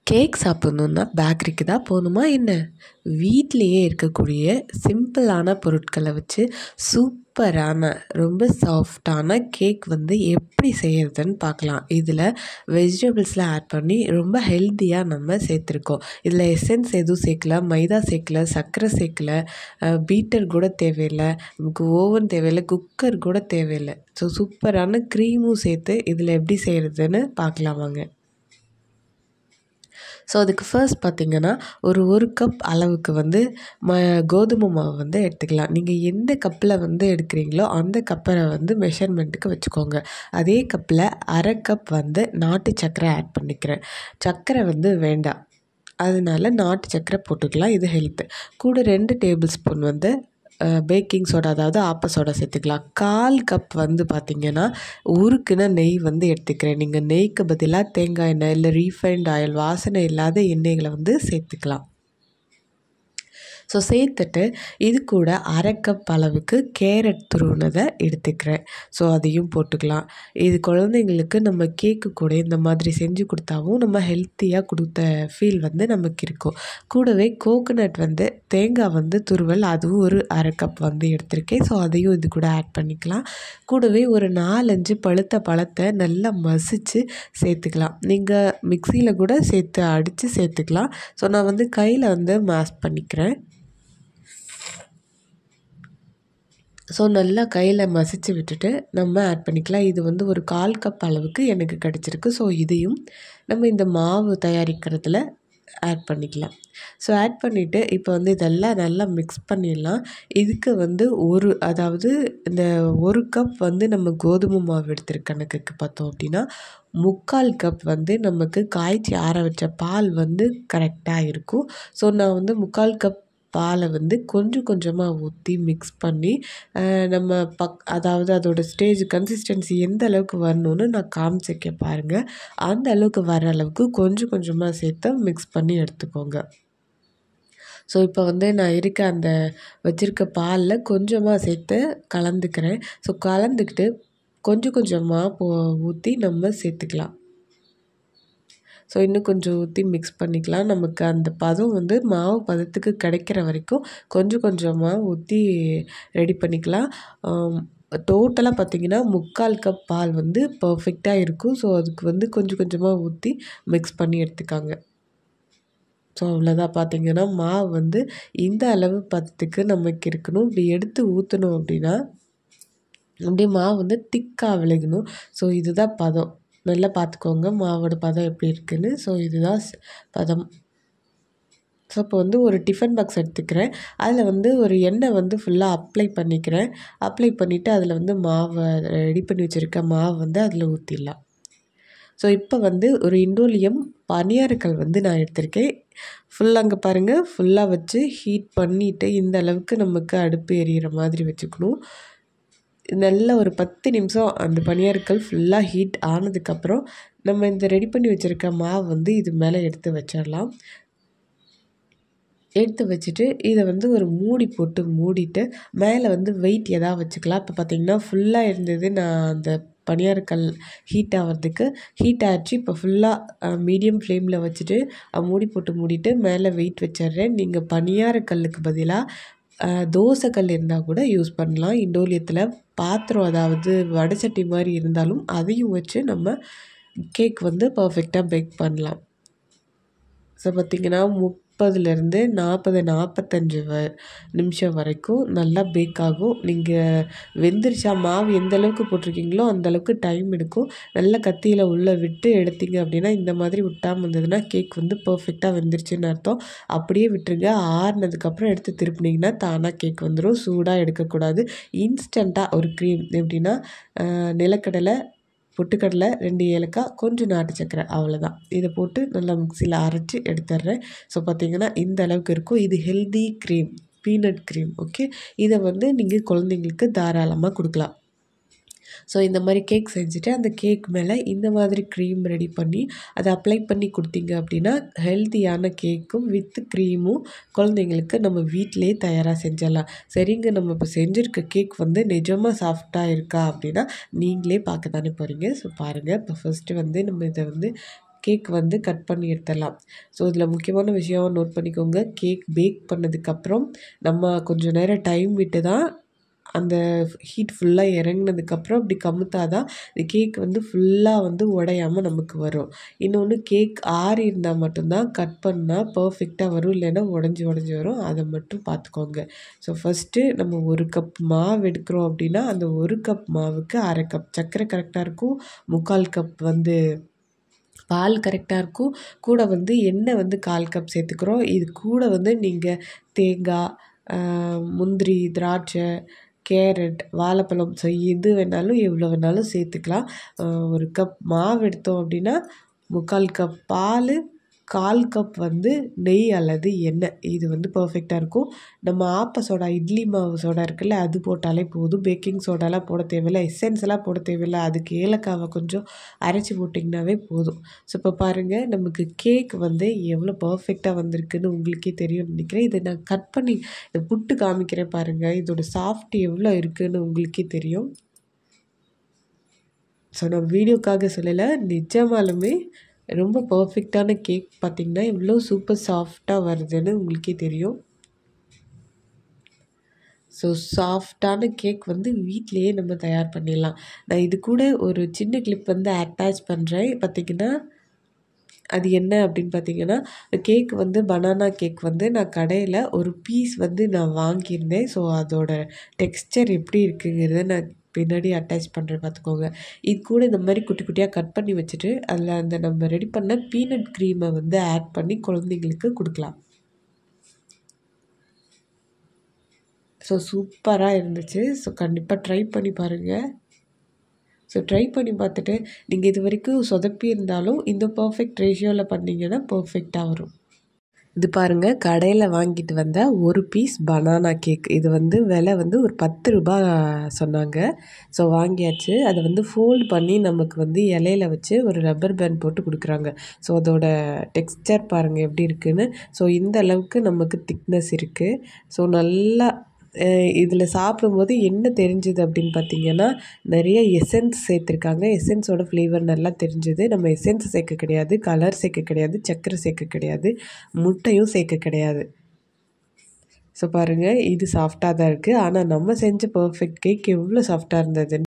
Cake சாப்பிட்ணுன்னா பேக்கரிக்கு தான் போகணுமா என்ன? வீட்டிலேயே இருக்கக்கூடிய சிம்பிளான பொருட்களை வச்சு சூப்பரான ரொம்ப சாஃப்டான கேக் வந்து எப்படி செய்கிறதுன்னு பார்க்கலாம். இதில் வெஜிடபிள்ஸ்லாம் ஆட் பண்ணி ரொம்ப ஹெல்த்தியாக நம்ம சேர்த்துருக்கோம். இதில் எசன்ஸ் எதுவும் சேர்க்கல, மைதா சேர்க்கல, சர்க்கரை சேர்க்கல, பீட்டர் கூட தேவையில்லை, நமக்கு ஓவன் தேவையில்லை, குக்கர் கூட தேவையில்லை. ஸோ சூப்பரான க்ரீமும் சேர்த்து இதில் எப்படி செய்கிறதுன்னு பார்க்கலாம் வாங்க. ஸோ அதுக்கு ஃபர்ஸ்ட் பார்த்திங்கன்னா ஒரு கப் அளவுக்கு வந்து கோதுமை மாவு வந்து எடுத்துக்கலாம். நீங்கள் எந்த கப்பில் வந்து எடுக்கிறீங்களோ அந்த கப்பை வந்து மெஷர்மெண்ட்டுக்கு வச்சுக்கோங்க. அதே கப்பில் அரை கப் வந்து நாட்டு சர்க்கரை ஆட் பண்ணிக்கிறேன். சர்க்கரை வந்து வேண்டாம், அதனால நாட்டு சர்க்கரை போட்டுக்கலாம், இது ஹெல்த்து. கூட 2 டேபிள் ஸ்பூன் வந்து பேக்கிங் சோடா, அதாவது ஆப்ப சோடா சேர்த்துக்கலாம். 1/4 கப் வந்து பார்த்திங்கன்னா உருக்குன நெய் வந்து எடுத்துக்கிறேன். நீங்கள் நெய்க்கு பதிலாக தேங்காய் எண்ணெய் இல்லை ரீஃபைண்ட் ஆயில், வாசனை இல்லாத எண்ணெய்களை வந்து சேர்த்துக்கலாம். ஸோ சேர்த்துட்டு இது கூட அரை கப் அளவுக்கு கேரட் துருவினதை எடுத்துக்கிறேன். ஸோ அதையும் போட்டுக்கலாம். இது குழந்தைங்களுக்கு நம்ம கேக்கு கூட இந்த மாதிரி செஞ்சு கொடுத்தாவும் நம்ம ஹெல்த்தியாக கொடுத்த ஃபீல் வந்து நமக்கு இருக்கும். கூடவே கோகோனட் வந்து தேங்காய் வந்து துருவல், அதுவும் ஒரு அரை கப் வந்து எடுத்திருக்கேன். ஸோ அதையும் இது கூட ஆட் பண்ணிக்கலாம். கூடவே ஒரு 4-5 பழுத்த பழத்தை நல்லா மசித்து சேர்த்துக்கலாம். நீங்கள் மிக்சியில் கூட சேர்த்து அடித்து சேர்த்துக்கலாம். ஸோ நான் வந்து கையில் வந்து மேஷ் பண்ணிக்கிறேன். ஸோ நல்லா கையில் மசிச்சு விட்டுட்டு நம்ம ஆட் பண்ணிக்கலாம். இது வந்து ஒரு 1/4 கப் அளவுக்கு எனக்கு கிடச்சிருக்கு. ஸோ இதையும் நம்ம இந்த மாவு தயாரிக்கிறதுல ஆட் பண்ணிக்கலாம். ஸோ ஆட் பண்ணிவிட்டு இப்போ வந்து இதெல்லாம் நல்லா மிக்ஸ் பண்ணிடலாம். இதுக்கு வந்து அதாவது இந்த 1 கப் வந்து நம்ம கோதுமை மாவு எடுத்துருக்க கணக்குக்கு பார்த்தோம் அப்படின்னா 3/4 கப் வந்து நமக்கு காய்ச்சி ஆற வச்ச பால் வந்து கரெக்டாக இருக்கும். ஸோ நான் வந்து 3/4 கப் பாலை வந்து கொஞ்சம் கொஞ்சமாக ஊற்றி மிக்ஸ் பண்ணி நம்ம அதாவது அதோட ஸ்டேஜ் கன்சிஸ்டன்சி எந்த அளவுக்கு வரணும்னு நான் காமிச்சிருக்கேன் பாருங்கள். அந்த அளவுக்கு வர அளவுக்கு கொஞ்சம் கொஞ்சமாக சேர்த்து மிக்ஸ் பண்ணி எடுத்துக்கோங்க. ஸோ இப்போ வந்து நான் அந்த வச்சுருக்க பாலில் கொஞ்சமாக சேர்த்து கலந்துக்கிறேன். ஸோ கலந்துக்கிட்டு கொஞ்சம் கொஞ்சமாக ஊற்றி நம்ம சேர்த்துக்கலாம். ஸோ இன்னும் கொஞ்சம் ஊற்றி மிக்ஸ் பண்ணிக்கலாம். நமக்கு அந்த பதம் வந்து மாவு பதத்துக்கு கிடைக்கிற வரைக்கும் கொஞ்சம் கொஞ்சமாக ஊற்றி ரெடி பண்ணிக்கலாம். டோட்டலாக பார்த்திங்கன்னா 3/4 கப் பால் வந்து பர்ஃபெக்டாக இருக்கும். ஸோ அதுக்கு வந்து கொஞ்சம் கொஞ்சமாக ஊற்றி மிக்ஸ் பண்ணி எடுத்துக்காங்க. ஸோ அவ்வளோதான். பார்த்திங்கன்னா மாவு வந்து இந்த அளவு பதத்துக்கு நமக்கு இருக்கணும். இப்படி எடுத்து ஊற்றணும் அப்படின்னா அப்படியே மாவு வந்து திக்காக விலகணும். ஸோ இதுதான் பதம். நல்லா பார்த்துக்கோங்க மாவோட பதம் எப்படி இருக்குதுன்னு. ஸோ இதுதான் பதம். ஸோ இப்போ வந்து ஒரு டிஃபன் பாக்ஸ் எடுத்துக்கிறேன். அதில் வந்து ஒரு எண்ணெய் வந்து ஃபுல்லாக அப்ளை பண்ணிக்கிறேன். அப்ளை பண்ணிவிட்டு அதில் வந்து மாவை ரெடி பண்ணி வச்சுருக்க மாவு வந்து அதில் ஊற்றிடலாம். ஸோ இப்போ வந்து ஒரு இண்டோலியம் பனியாரக்கல் வந்து நான் எடுத்திருக்கேன். அங்கே பாருங்கள் ஃபுல்லாக வச்சு ஹீட் பண்ணிவிட்டு இந்த அளவுக்கு நமக்கு அடுப்பு எரியிற மாதிரி வச்சுக்கணும். நல்லா ஒரு 10 நிமிஷம் அந்த பனியாரக்கல் ஃபுல்லாக ஹீட் ஆனதுக்கப்புறம் நம்ம இந்த ரெடி பண்ணி வச்சுருக்க மாவு வந்து இது மேலே எடுத்து வச்சிடலாம். எடுத்து வச்சுட்டு இதை வந்து ஒரு மூடி போட்டு மூடிட்டு மேலே வந்து வெயிட் எதாவது வச்சுக்கலாம். இப்போ பார்த்திங்கன்னா ஃபுல்லாக இருந்தது. நான் அந்த பனியாரக்கல் ஹீட் ஆகிடுச்சு. இப்போ ஃபுல்லாக மீடியம் ஃப்ளேமில் வச்சுட்டு மூடி போட்டு மூடிட்டு மேலே வெயிட் வச்சிடுறேன். நீங்கள் பனியாரக்கல்லுக்கு பதிலாக தோசைக்கல் இருந்தால் கூட யூஸ் பண்ணலாம். இண்டோலியத்தில் பாத்திரம், அதாவது வடைச்சட்டி மாதிரி இருந்தாலும் அதையும் வச்சு நம்ம கேக் வந்து பர்ஃபெக்டாக பேக் பண்ணலாம். ஸோ பார்த்திங்கன்னா 30லேருந்து 40-45 நிமிஷம் வரைக்கும் நல்லா பேக் ஆகும். நீங்கள் வெந்துருச்சா மாவு எந்த அளவுக்கு போட்டிருக்கீங்களோ அந்தளவுக்கு டைம் எடுக்கும். நல்லா கத்தியில் உள்ளே விட்டு எடுத்தீங்க அப்படின்னா இந்த மாதிரி விட்டாமல் இருந்ததுன்னா கேக் வந்து பர்ஃபெக்டாக வெந்துருச்சுன்னு அர்த்தம். அப்படியே விட்டுருங்க. ஆறுனதுக்கப்புறம் எடுத்து திருப்பினீங்கன்னா தானாக கேக் வந்துடும். சூடாக எடுக்கக்கூடாது. இன்ஸ்டண்ட்டாக ஒரு க்ரீம் எப்படின்னா நிலக்கடலை, பொட்டுக்கடலை, 2 ஏலக்காய், கொஞ்சம் நாட்டு சர்க்கரை, அவ்வளோதான். இதை போட்டு நல்லா மிக்சியில் அரைச்சி எடுத்துடுறேன். ஸோ பார்த்திங்கன்னா இந்த அளவுக்கு இருக்கும். இது healthy cream, peanut cream. Okay, இதை வந்து நீங்கள் குழந்தைங்களுக்கு தாராளமாக கொடுக்கலாம். ஸோ இந்த மாதிரி கேக் செஞ்சுட்டு அந்த கேக் மேலே இந்த மாதிரி க்ரீம் ரெடி பண்ணி அதை அப்ளை பண்ணி கொடுத்தீங்க அப்படின்னா ஹெல்த்தியான கேக்கும் வித் க்ரீமும் குழந்தைங்களுக்கு நம்ம வீட்டிலே தயாராக செஞ்சிடலாம். சரிங்க, நம்ம இப்போ செஞ்சுருக்க கேக் வந்து நிஜமாக சாஃப்டாக இருக்கா அப்படின்னா நீங்களே பார்க்க தானே போகிறீங்க. ஸோ பாருங்கள், இப்போ ஃபஸ்ட்டு வந்து நம்ம இதை வந்து கேக் வந்து கட் பண்ணி எடுத்துடலாம். ஸோ இதில் முக்கியமான விஷயம் நோட் பண்ணிக்கோங்க. கேக் பேக் பண்ணதுக்கப்புறம் நம்ம கொஞ்சம் நேரம் டைம் விட்டு தான் அந்த ஹீட் ஃபுல்லாக இறங்குனதுக்கப்புறம் இப்படி கமுத்தா தான் இந்த கேக் வந்து ஃபுல்லாக வந்து உடையாமல் நமக்கு வரும். இன்னொன்று கேக் ஆறி இருந்தால் மட்டும்தான் கட் பண்ணால் பர்ஃபெக்டாக வரும். இல்லைன்னா உடஞ்சி வரும். அதை மட்டும் பார்த்துக்கோங்க. ஸோ ஃபஸ்ட்டு நம்ம 1 கப் மாவு எடுக்கிறோம் அப்படின்னா அந்த 1 கப் மாவுக்கு 1/2 கப் சர்க்கரை கரெக்டாக இருக்கும். 3/4 கப் வந்து பால் கரெக்டாக இருக்கும். கூட வந்து எண்ணெய் வந்து 1/4 கப் சேர்த்துக்கிறோம். இது கூட வந்து நீங்கள் தேங்காய், முந்திரி, திராட்சை, கேரட், வாழைப்பழம் ஸோ எது வேணாலும் எவ்வளோ வேணாலும் சேர்த்துக்கலாம். 1 கப் மாவு எடுத்தோம் அப்படின்னா 3/4 கப் பால், 1/4 கப் வந்து நெய் அல்லது எண்ணெய். இது வந்து பர்ஃபெக்டாக இருக்கும். நம்ம ஆப்ப சோடா, இட்லி மாவு சோடா இருக்குல்ல, அது போட்டாலே போதும். பேக்கிங் சோடாலாம் போட தேவையில்ல, எசன்ஸ்லாம் போட தேவையில்ல. அதுக்கு ஏலக்காவை கொஞ்சம் அரைச்சி போட்டிங்கனாவே போதும். ஸோ இப்போ பாருங்கள், நமக்கு கேக் வந்து எவ்வளோ பர்ஃபெக்டாக வந்திருக்குன்னு உங்களுக்கே தெரியும்னு நினைக்கிறேன். இதை நான் கட் பண்ணி இதை புட்டு காமிக்கிறேன் பாருங்கள். இதோட சாஃப்ட் எவ்வளோ இருக்குதுன்னு உங்களுக்கே தெரியும். ஸோ நான் வீடியோக்காக சொல்லலை, நிஜமாலுமே ரொம்ப பர்ஃபெக்டான கேக் பார்த்திங்கன்னா இவ்வளோ சூப்பர் சாஃப்டாக வருதுன்னு உங்களுக்கே தெரியும். ஸோ சாஃப்டான கேக் வந்து வீட்டிலையே நம்ம தயார் பண்ணிடலாம். நான் இது கூட ஒரு சின்ன கிளிப் வந்து அட்டாச் பண்ணுறேன். பார்த்திங்கன்னா அது என்ன அப்படின்னு பார்த்தீங்கன்னா, கேக் வந்து பனானா கேக் வந்து நான் கடையில் ஒரு பீஸ் வந்து நான் வாங்கியிருந்தேன். ஸோ அதோட டெக்ஸ்சர் எப்படி இருக்குங்கிறத நான் பின்னாடி அட்டாச் பண்ணுறேன் பார்த்துக்கோங்க. இது கூட இந்த மாதிரி குட்டி குட்டியாக கட் பண்ணி வச்சுட்டு அதில் அந்த நம்ம ரெடி பண்ண பீனட் க்ரீமை வந்து ஆட் பண்ணி குழந்தைங்களுக்கு கொடுக்கலாம். ஸோ சூப்பராக இருந்துச்சு. ஸோ கண்டிப்பாக ட்ரை பண்ணி பாருங்கள். ஸோ ட்ரை பண்ணி பார்த்துட்டு நீங்கள் இது வரைக்கும் சொதப்பி இருந்தாலும் இந்த பர்ஃபெக்ட் ரேஷியோவில் பண்ணிங்கன்னா பர்ஃபெக்டாக வரும். இது பாருங்கள், கடையில் வாங்கிட்டு வந்த ஒரு பீஸ் பனானா கேக். இது வந்து விலை வந்து ஒரு 10 ரூபாய் சொன்னாங்க. ஸோ வாங்கியாச்சு. அதை வந்து ஃபோல்ட் பண்ணி நமக்கு வந்து இலையில வச்சு ஒரு ரப்பர் பேண்ட் போட்டு கொடுக்குறாங்க. ஸோ அதோட டெக்ஸ்சர் பாருங்கள் எப்படி இருக்குதுன்னு. ஸோ இந்த அளவுக்கு நமக்கு திக்னஸ் இருக்குது. ஸோ நல்லா இதில் சாப்பிடும்போது என்ன தெரிஞ்சுது அப்படின்னு பார்த்தீங்கன்னா, நிறைய எசன்ஸ் சேர்த்துருக்காங்க. எசன்ஸோட ஃப்ளேவர் நல்லா தெரிஞ்சுது. நம்ம எசன்ஸ் சேர்க்க கிடையாது, கலர் சேர்க்க கிடையாது, சர்க்கரை சேர்க்க கிடையாது, முட்டையும் சேர்க்க கிடையாது. ஸோ பாருங்கள், இது சாஃப்டாக தான் இருக்குது. ஆனால் நம்ம செஞ்ச பர்ஃபெக்ட் கேக் எவ்வளோ சாஃப்டாக இருந்ததுன்னு